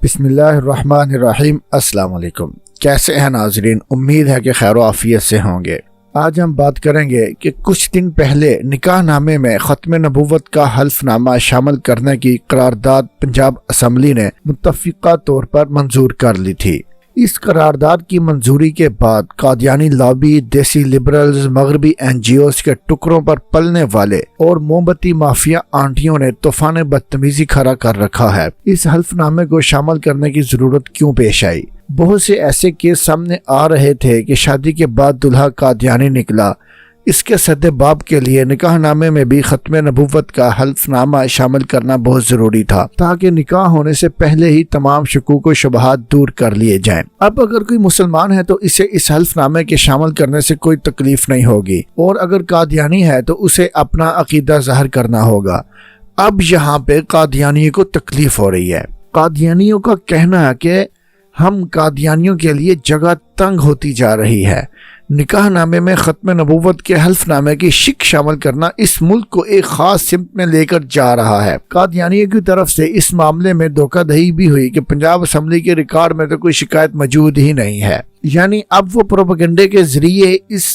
بسم اللہ الرحمن الرحیم۔ السلام علیکم، کیسے ہیں ناظرین؟ امید ہے کہ خیر و عافیت سے ہوں گے۔ آج ہم بات کریں گے کہ کچھ دن پہلے نکاح نامے میں ختم نبوت کا حلف نامہ شامل کرنے کی قرارداد پنجاب اسمبلی نے متفقہ طور پر منظور کر لی تھی۔ اس قرارداد کی منظوری کے بعد قادیانی لابی، دیسی لبرلز، مغربی این جی اوز کے ٹکڑوں پر پلنے والے اور موم بتی مافیا آنٹیوں نے طوفان بدتمیزی کھڑا کر رکھا ہے۔ اس حلف نامے کو شامل کرنے کی ضرورت کیوں پیش آئی؟ بہت سے ایسے کیس سامنے آ رہے تھے کہ شادی کے بعد دلہا قادیانی نکلا۔ اس کے سد باب کے لیے نکاح نامے میں بھی ختم نبوت کا حلف نامہ شامل کرنا بہت ضروری تھا، تاکہ نکاح ہونے سے پہلے ہی تمام شکوک و شبہات دور کر لیے جائیں۔ اب اگر کوئی مسلمان ہے تو اسے اس حلف نامے کے شامل کرنے سے کوئی تکلیف نہیں ہوگی، اور اگر قادیانی ہے تو اسے اپنا عقیدہ ظاہر کرنا ہوگا۔ اب یہاں پہ قادیانیوں کو تکلیف ہو رہی ہے۔ قادیانیوں کا کہنا ہے کہ ہم قادیانیوں کے لیے جگہ تنگ ہوتی جا رہی ہے۔ نکاح نامے میں ختم نبوت کے حلف نامے کی شک شامل کرنا اس ملک کو ایک خاص سمت میں لے کر جا رہا ہے۔ قادیانیوں کی طرف سے اس معاملے میں دھوکہ دہی بھی ہوئی کہ پنجاب اسمبلی کے ریکارڈ میں تو کوئی شکایت موجود ہی نہیں ہے، یعنی اب وہ پروپیگنڈے کے ذریعے اس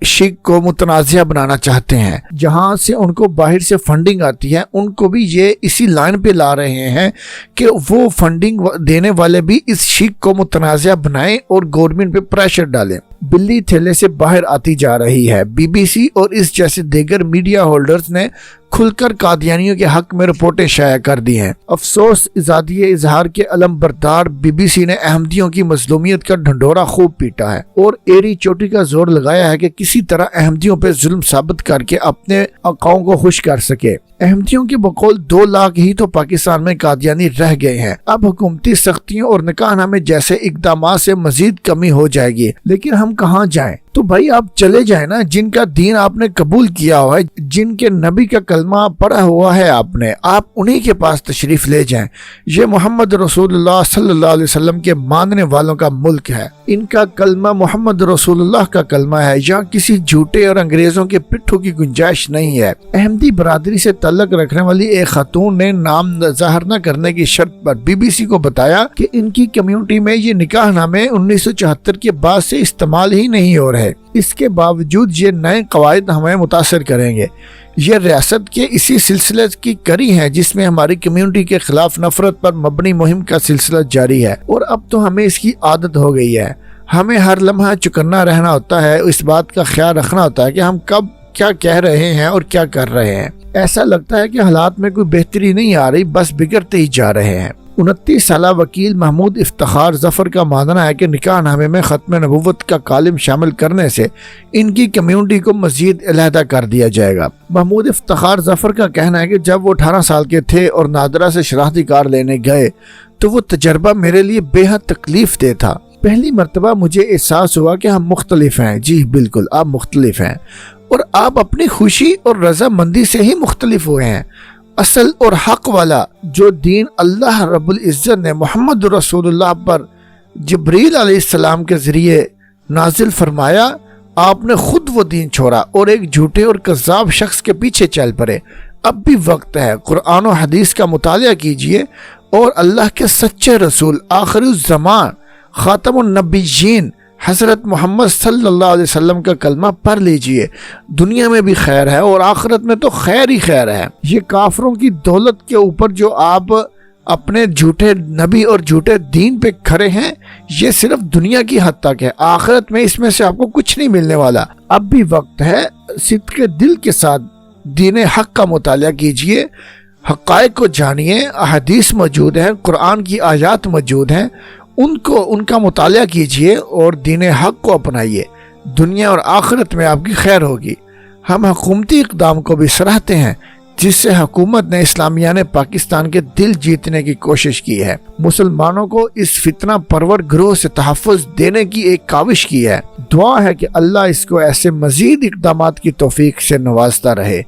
شک کو متنازع بنانا چاہتے ہیں۔ جہاں سے ان کو باہر سے فنڈنگ آتی ہے، ان کو بھی یہ اسی لائن پہ لا رہے ہیں کہ وہ فنڈنگ دینے والے بھی اس شک کو متنازع بنائیں اور گورنمنٹ پہ پریشر ڈالیں۔ بلی تھیلے سے باہر آتی جا رہی ہے۔ بی بی سی اور اس جیسے دیگر میڈیا ہولڈرز نے کھل کر قادیانیوں کے حق میں رپورٹیں شائع کر دی ہیں۔ افسوس، ازادی اظہار کے علم بردار بی بی سی نے احمدیوں کی مظلومیت کا ڈھنڈورا خوب پیٹا ہے اور ایڑی چوٹی کا زور لگایا ہے کہ کسی طرح احمدیوں پہ ظلم ثابت کر کے اپنے آقاؤں کو خوش کر سکے۔ احمدیوں کے بقول 2 لاکھ ہی تو پاکستان میں قادیانی رہ گئے ہیں۔ اب حکومتی سختیوں اور نکاح نامے جیسے اقدامات سے مزید کمی ہو جائے گی، لیکن ہم کہاں جائیں؟ تو بھائی آپ چلے جائیں نا، جن کا دین آپ نے قبول کیا ہوا ہے، جن کے نبی کا کلمہ پڑھا ہوا ہے آپ انہی کے پاس تشریف لے جائیں۔ یہ محمد رسول اللہ صلی اللہ علیہ وسلم کے ماننے والوں کا ملک ہے۔ ان کا کلمہ محمد رسول اللہ کا کلمہ ہے۔ یہاں کسی جھوٹے اور انگریزوں کے پٹھوں کی گنجائش نہیں ہے۔ احمدی برادری سے تعلق رکھنے والی ایک خاتون نے نام ظاہر نہ کرنے کی شرط پر بی بی سی کو بتایا کہ ان کی کمیونٹی میں یہ نکاح نامے 1974 کے بعد سے استعمال ہی نہیں ہو رہے۔ اس کے باوجود یہ نئے قواعد ہمیں متاثر کریں گے۔ یہ ریاست کے اسی سلسلے کی کڑی ہے جس میں ہماری کمیونٹی کے خلاف نفرت پر مبنی مہم کا سلسلہ جاری ہے، اور اب تو ہمیں اس کی عادت ہو گئی ہے۔ ہمیں ہر لمحہ چکنا رہنا ہوتا ہے، اس بات کا خیال رکھنا ہوتا ہے کہ ہم کب کیا کہہ رہے ہیں اور کیا کر رہے ہیں۔ ایسا لگتا ہے کہ حالات میں کوئی بہتری نہیں آ رہی، بس بگڑتے ہی جا رہے ہیں۔ 29 سالہ وکیل محمود افتخار ظفر کا ماننا ہے کہ نکاح نامے میں ختم نبوت کا کالم شامل کرنے سے ان کی کمیونٹی کو مزید علیحدہ کر دیا جائے گا۔ محمود افتخار ظفر کا کہنا ہے کہ جب وہ 18 سال کے تھے اور نادرہ سے شناختی کارڈ لینے گئے تو وہ تجربہ میرے لیے بے حد تکلیف دہ تھا۔ پہلی مرتبہ مجھے احساس ہوا کہ ہم مختلف ہیں۔ جی بالکل، آپ مختلف ہیں، اور آپ اپنی خوشی اور رضامندی سے ہی مختلف ہوئے ہیں۔ اصل اور حق والا جو دین اللہ رب العزت نے محمد رسول اللہ پر جبریل علیہ السلام کے ذریعے نازل فرمایا، آپ نے خود وہ دین چھوڑا اور ایک جھوٹے اور کذاب شخص کے پیچھے چل پڑے۔ اب بھی وقت ہے، قرآن و حدیث کا مطالعہ کیجئے اور اللہ کے سچے رسول آخری الزمان خاتم النبیین حضرت محمد صلی اللہ علیہ وسلم کا کلمہ پڑھ لیجئے۔ دنیا میں بھی خیر ہے اور آخرت میں تو خیر ہی خیر ہے۔ یہ کافروں کی دولت کے اوپر جو آپ اپنے جھوٹے نبی اور جھوٹے دین پہ کھڑے ہیں، یہ صرف دنیا کی حد تک ہے، آخرت میں اس میں سے آپ کو کچھ نہیں ملنے والا۔ اب بھی وقت ہے، صدق دل کے ساتھ دین حق کا مطالعہ کیجئے، حقائق کو جانیے۔ احادیث موجود ہیں، قرآن کی آیات موجود ہیں، ان کا مطالعہ کیجئے اور دین حق کو اپنائیے۔ دنیا اور آخرت میں آپ کی خیر ہوگی۔ ہم حکومتی اقدام کو بھی سراہتے ہیں جس سے حکومت نے اسلامیہ نے پاکستان کے دل جیتنے کی کوشش کی ہے، مسلمانوں کو اس فتنہ پرور گروہ سے تحفظ دینے کی ایک کاوش کی ہے۔ دعا ہے کہ اللہ اس کو ایسے مزید اقدامات کی توفیق سے نوازتا رہے۔